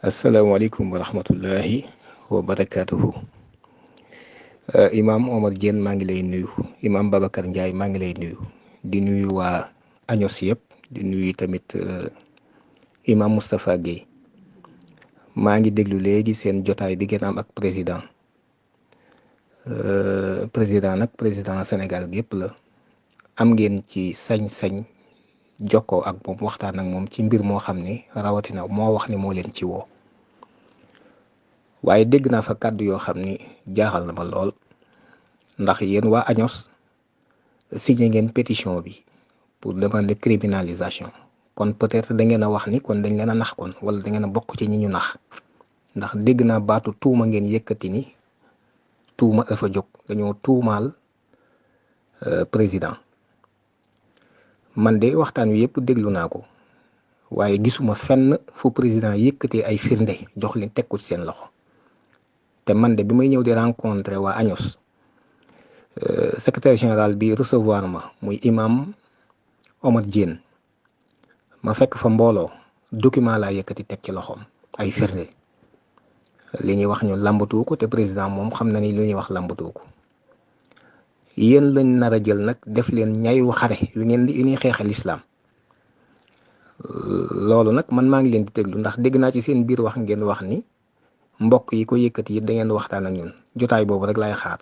asalaamaaleykum wa rahmatullahi wa barakaatuhu. Imaam Omar Diène maa ngi lay nuyu. Imaam Babacar Ndiaye maa ngi lay nuyu. di nuyu waa Agnos yëpp. di nuyu tamit Imaam Moustapha Guèye. maa ngi déglu léegi seen jotaay bi ngeen am ak président. président nag président Sénégal gépp la. am ngeen ci sañ-sañ jokkoo ak moom waxtaan ak moom ci mbir moo xam ne rawatina moo wax ni moo leen ci woo. waaye dégg naa fa kàddu yoo xam ni jaaxal na ma lool ndax yéen waa Agnos signé ngeen pétition bi pour demander criminalisation kon peut-être da ngeen a wax ni kon dañ leen a nax kon wala da ngeen a bokk ci ñi ñu nax ndax dégg naa baatu tuuma ngeen yëkkati ni tuuma dafa jóg dañoo tuumaal président man de waxtaan wi yëpp déglu naa ko waaye gisuma fenn fu président yëkkatee ay firnde jox leen teg ko ci seen loxo. te man de bi may ñëw di rencontré waa Agnos secrétaire général bi recevoir ma muy imam Omar Diène ma fekk fa mbooloo document laa yëkkati teg ci loxoom ay firnde li ñuy wax ñu làmbatu ko te président moom xam na ni li ñuy wax làmbatu ko yéen lañ nar a jël nag def leen ñayu xare yu ngeen di ñuy xeexal lislaam loolu nag man maa ngi leen di déglu ndax dégg naa ci seen biir wax ngeen wax ni mbokk yi ko yëkkati it da ngeen waxtaan ak ñun jotaay boobu rek lay xaar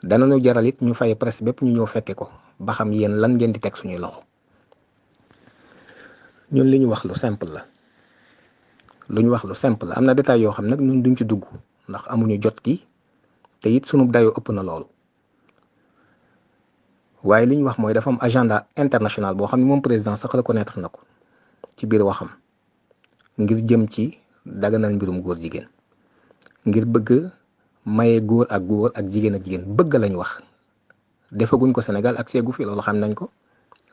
danañu jaral it ñu fay presse bépp ñu ñëw fekke ko ba xam yéen lan ngeen di teg suñuy loxo ñun li ñu wax lu simple la am na détail yoo xam nag ñun duñ ci dugg ndax amuñu jot gi te it sunu dayoo ëpp na loolu waaye li ñu wax mooy dafa am agenda international boo xam ne moom président sax reconnaître na ko ci biir waxam ngir jëm ci daganal mbirum góor jigéen ngir bëgg maye góor ak jigéen bëgg lañ wax defaguñ ko Sénégal ak seegu fi loolu xam nañ ko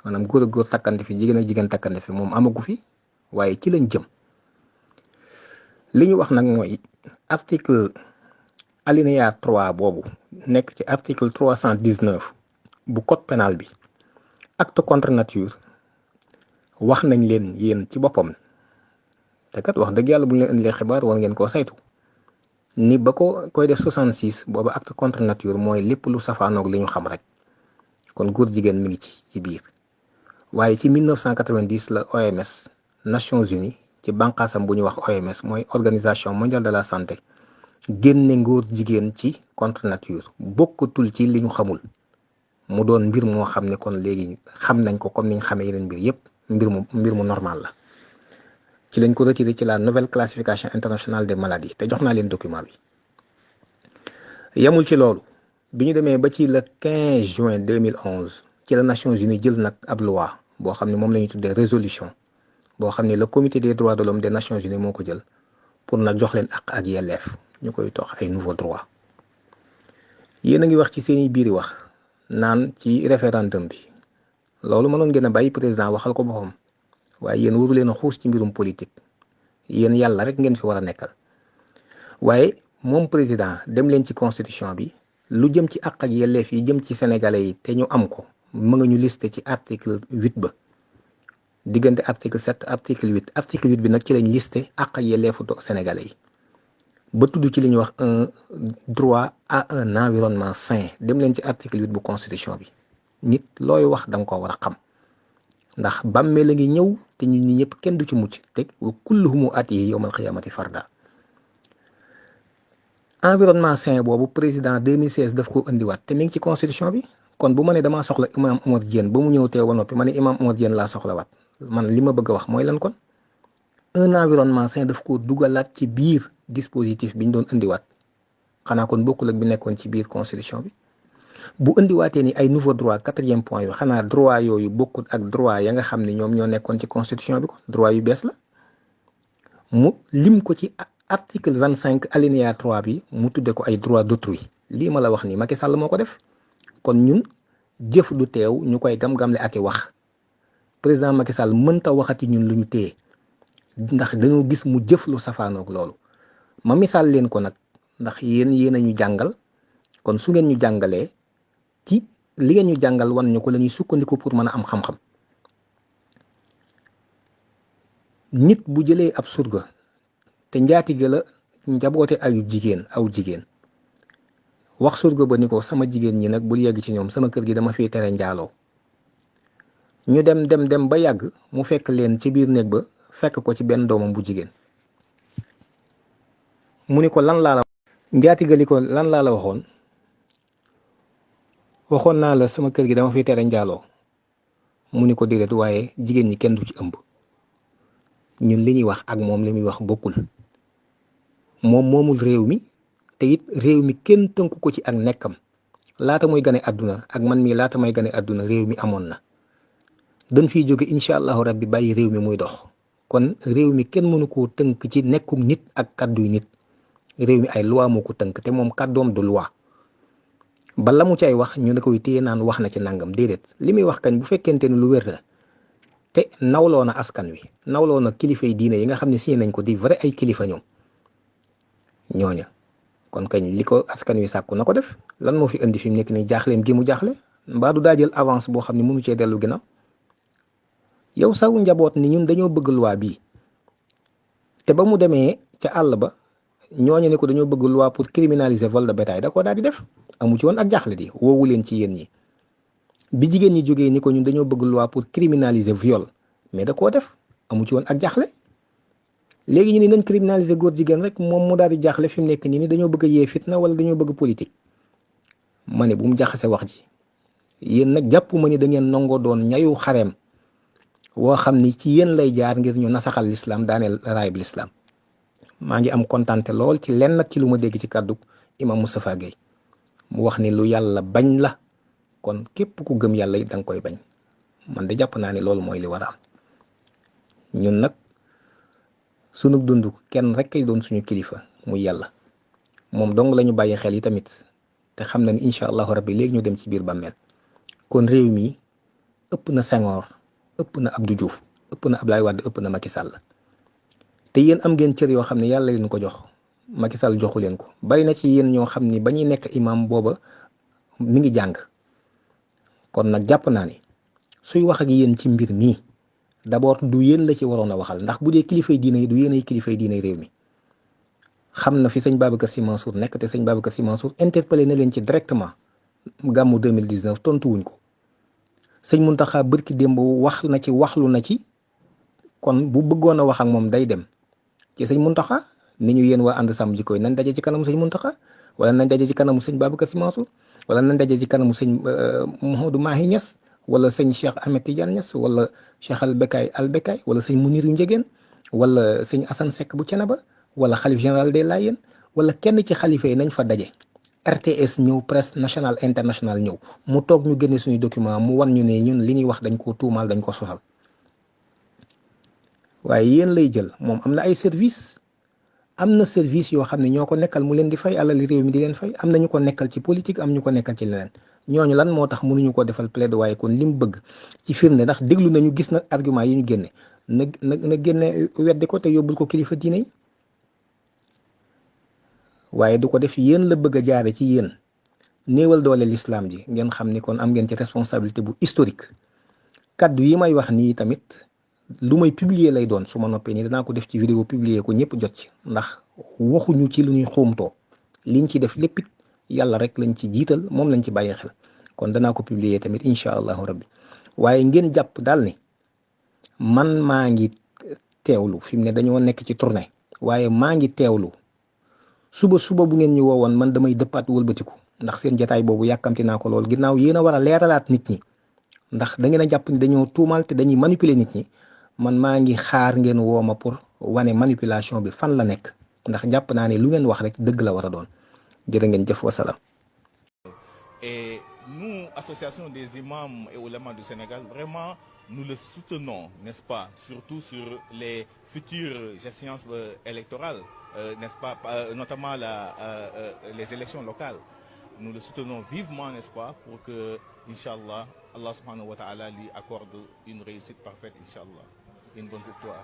maanaam góor ak góor takkante fi jigéen ak jigéen takkante fi moom amagu fi waaye ci lañ jëm li ñu wax nag mooy article alinéa 3 boobu nekk ci article 319 bu code pénal bi acte contre nature wax nañ leen yéen ci boppam te kat wax dëgg yàlla bu ñu leen indilee xibaar war ngeen koo saytu ni ba ko koy def 66 booba acte contre nature mooy lépp lu safaanoog li ñu xam rek kon góor jigéen mi ngi ci biir waaye ci 1990 la OMS Nations Unies ci bànqaasam bu ñuy wax OMS mooy organisation mondiale de la santé génne góor jigéen ci contre nature bokkatul ci li ñu xamul mu doon mbir moo xam ne kon léegi xam nañ ko comme ni ñu xamee yeneen mbir yépp mbir mu normal la. ci lañ ko retiré ci la nouvelle classification internationale des maladies te jox naa leen document bi yemul ci loolu bi ñu demee ba ci le 15 juin 2011 ci la Nations Unies jël nag ab loi boo xam ne moom la ñuy tuddee résolution boo xam ne le comité des droits de l'homme des Nations Unies moo ko jël pour nag jox leen ak yelleef ñu koy tox ay nouveaux droits yéen a ngi wax ci seeni biiri wax naan ci référendum bi loolu mënoon ngeen a bàyyi président waxal ko boppam. waaye yéen waru leen a xuus ci mbirum politique yéen yàlla rek ngeen fi war a nekkal waaye moom président dem leen ci constitution bi lu jëm ci àq ak yelleef yi jëm ci sénégalais yi te ñu am ko mu nga ñu listé ci article 8 ba diggante article 7 article 8 bi nag ci lañ listé àq ak yelleefu sénégalais yi ba tudd ci li ñuy wax un droit à un environnement sain dem leen ci article 8 bu constitution bi nit looy wax da nga ko war a xam. ndax bàmmee la ngi ñëw te ñun ñi ñëpp kenn du ci mucc teg wa kulluhumu atihi yawmal qiyaamati farda environnement sain boobu président 2016 daf ko indiwaat te mi ngi ci constitution bi kon bu ma ne damaa soxla imam Omar Diène ba mu ñëw teew ba noppi ma ne imam Omar Diène laa soxlawaat man li ma bëgg a wax mooy lan kon un environnement sain daf ko dugalaat ci biir dispositif bi ñu doon indiwaat xanaa kon bokkul ak bi nekkoon ci biir constitution bi. bu indiwaatee ni ay nouveau droit 4e point yu xanaa droit yooyu bokkut ak droit ya nga xam ne ñoom ñoo nekkoon ci constitution bi ko droit yu bees la mu lim ko ci article 25 alinéa 3 bi mu tudde ko ay droit d'autrui lii ma la wax nii Macky Sall moo ko def kon ñun jëf du teew ñu koy gam-gamle ak i wax président Macky Sall mënta waxati ñun lu ñu téye ndax dañoo gis mu jëf lu safaanoog loolu ma misaal leen ko nag ndax yéen a ñu jàngal kon su ngeen ñu jàngalee ci li ngeen ñu jàngal wan ñu ko la ñuy sukkandiku pour mën a am xam-xam nit bu jëlee ab surga te njaatige la njaboote aw jigéen wax surga ba ni ko sama jigéen ñi nag bul yegg ci ñoom, sama kër gi dama fiy tere njaaloo. ñu dem ba yàgg mu fekk leen ci biir néeg ba fekk ko ci benn doomam bu jigéen. mu ni ko lan laa la njaatige li ko lan laa la waxoon naa la sama kër gi dama fiy tere njaaloo. mu ni ko déedéet, waaye jigéen ñi kenn du ci ëmb. ñun li ñuy wax ak moom li muy wax bokkul. moom moomul réew mi te it réew mi kenn tënku ko ci ak nekkam. laata muy gane àdduna ak man mii laata may gane àdduna réew mi amoon na. dañ fiy jóge incha allahu rabbi bàyyi réew mi muy dox. kon réew mi kenn mënu koo tënk ci nekkum nit ak kàdduy nit. réew mi ay loi moo ko tënk te moom kàddoom du loi. ba la mu cay wax ñu ne koy téye naan wax na ci nangam déedéet, li muy wax kañ bu fekkente ni lu wér la te nawloo na askan wi, nawloo na kilifa yi diine yi nga xam ne signé nañ ko di vrai ay kilifa ñooña kon kañ li ko askan wi sàkku na ko def. lan moo fi indi fi mu nekk nii jaaxleem gi mu jaaxle mbaa du daa jël avance boo xam ne mënu cee dellu ginnaaw. yow saw njaboot ni ñun dañoo bëgg loi bii te ba mu demee ca àll ba ñooñu ne ko dañoo bëgg loi pour criminaliser vol de bétail da koo daal di def. amu ci woon ak jaaxle di woowu leen ci yéen ñi bi jigéen ñi jógee ni ko ñun dañoo bëgg loi pour criminaliser viol mais da koo def amu ci woon ak jaaxle. léegi ñu ni nañ criminaliser góor jigéen rek moom mu daal di jaaxle fi mu nekk nii ni dañoo bëgg a yee fitna wala dañoo bëgg politique. ma ne bu mu jaxase wax ji yéen nag jàpp ma ni da ngeen nangoo doon ñayu xareem woo xam ni ci yéen lay jaar ngir ñu nasaxal l'islam daaneel raayub l'islam. maa ngi am kontante lool ci lenn ci lu ma dégg ci kàddu imam Moustapha Guèye mu wax ni lu yàlla bañ la kon képp ku gëm yàlla it da nga koy bañ. man de jàpp naa ni loolu mooy li war a am. ñun nag sunu dund kenn rek kay doon suñu kilifa muy yàlla moom dong la ñu bàyyi xel yi tamit te xam na ni incha allahu rabbi léegi ñu dem ci biir bàmmeel. kon réew mi ëpp na Senghor ëpp na Abdou Diouf ëpp na Abdoulaye Wade ëpp na Macky Sall te yéen am ngeen cër yoo xam ne yàlla leen ko jox Macky Sall joxu leen ko. bari na ci yéen ñoo xam ni ba ñuy nekk imam booba mi ngi jàng kon nag jàpp naa ni suy wax ak yéen ci mbir mii d'abord du yéen la ci waroon a waxal ndax bu dee kilifay diine yi du yéen ay kilifay diine réew mi. xam na fi sëñ Babacar Sy Mansour nekk te sëñ Babacar Sy Mansour interpellé na leen ci directement gàmmu 2019 tontu wuñ ko. sëñ Mountakha bërki démb waxlu na ci kon bu bëggoon a wax ak moom day dem ci sëñ Mountakha ni ñu yéen waa ànd sàmm jikko yi nañ daje ci kanamu sëñ Mountakha wala nañ daje ci kanamu sëñ Babacar Sy Mansour wala nañ daje ci kanamu sëñ Mouhamadou Mahi Niass wala sëñ Cheikh Ahmed Tidiane Niass wala Cheikh al Bekay wala sëñ Mouniru Ndiégène wala sëñ Assane Seck bu Thiénaba wala xalif général des Layènes wala kenn ci xalifa yi nañ fa daje. RTS ñëw presse nationale internationale ñëw mu toog ñu génne suñuy document mu wan ñu ne ñun li ñuy wax dañ koo tuumaal dañ ko sosal waaye yéen lay jël moom am na ay service yoo xam ne ñoo ko nekkal mu leen di fay alali réew mi di leen fay am na ñu ko nekkal ci politique am ñu ko nekkal ci leneen ñooñu lan moo tax mënuñu ko defal plaidoyer kon li mu bëgg ci firnde ndax déglu nañu gis na argument yi ñu génne na génne weddi ko te yóbbul ko kilifa diine yi waaye du ko def yéen la bëgg a jaare ci yéen néewal doole l'islam ji ngeen xam ni kon am ngeen ci responsabilité bu historique. kaddu yi may wax nii tamit lu may publier lay doon su ma noppee nii danaa ko def ci vidéo publier ko ñëpp jot ci ndax waxuñu ci lu ñuy xuumtoo liñ ci def lépp yàlla rek lañ ci jiital moom lañ ci bàyyi xel kon danaa ko publier tamit incha allahu rabbi waaye ngeen jàpp daal ni man maa ngi teewlu fi mu ne dañoo nekk ci tournée waaye maa ngi teewlu suba bu ngeen ñu woowoon man damay dëppaat wëlbatiku ndax seen jataay boobu yàkkamti naa ko lool ginnaaw yéen a war a leeralaat nit ñi ndax da ngeen a jàpp ni dañoo tuumal te dañuy manipuler nit ñi man maa ngi xaar ngeen woo ma pour wane manipulation bi fan la nekk ndax jàpp naa ne lu ngeen wax rek dëgg la war a doon jërë ngeen jëf wasalaam. Et nous, Association des imams et oulémas du Sénégal, vraiment, nous le soutenons, n'est-ce pas, surtout sur les futures échéances électorales, n'est-ce pas, notamment les élections locales. Nous le soutenons vivement, n'est-ce pas, pour que, Inch'Allah, Allah subhanahu wa ta'ala lui accorde une réussite parfaite, Inch'Allah, une bonne victoire.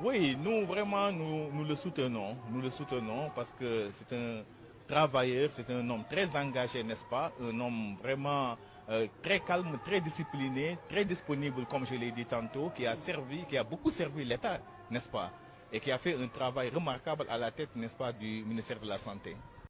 Oui, nous, vraiment, nous le soutenons parce que c'est un travailleur, c'est un homme très engagé, n'est-ce pas, un homme vraiment très calme, très discipliné, très disponible, comme je l'ai dit tantôt, qui a beaucoup servi l'État, n'est-ce pas. et qui a fait un travail remarquable à la tête, n'est-ce pas, du ministère de la Santé.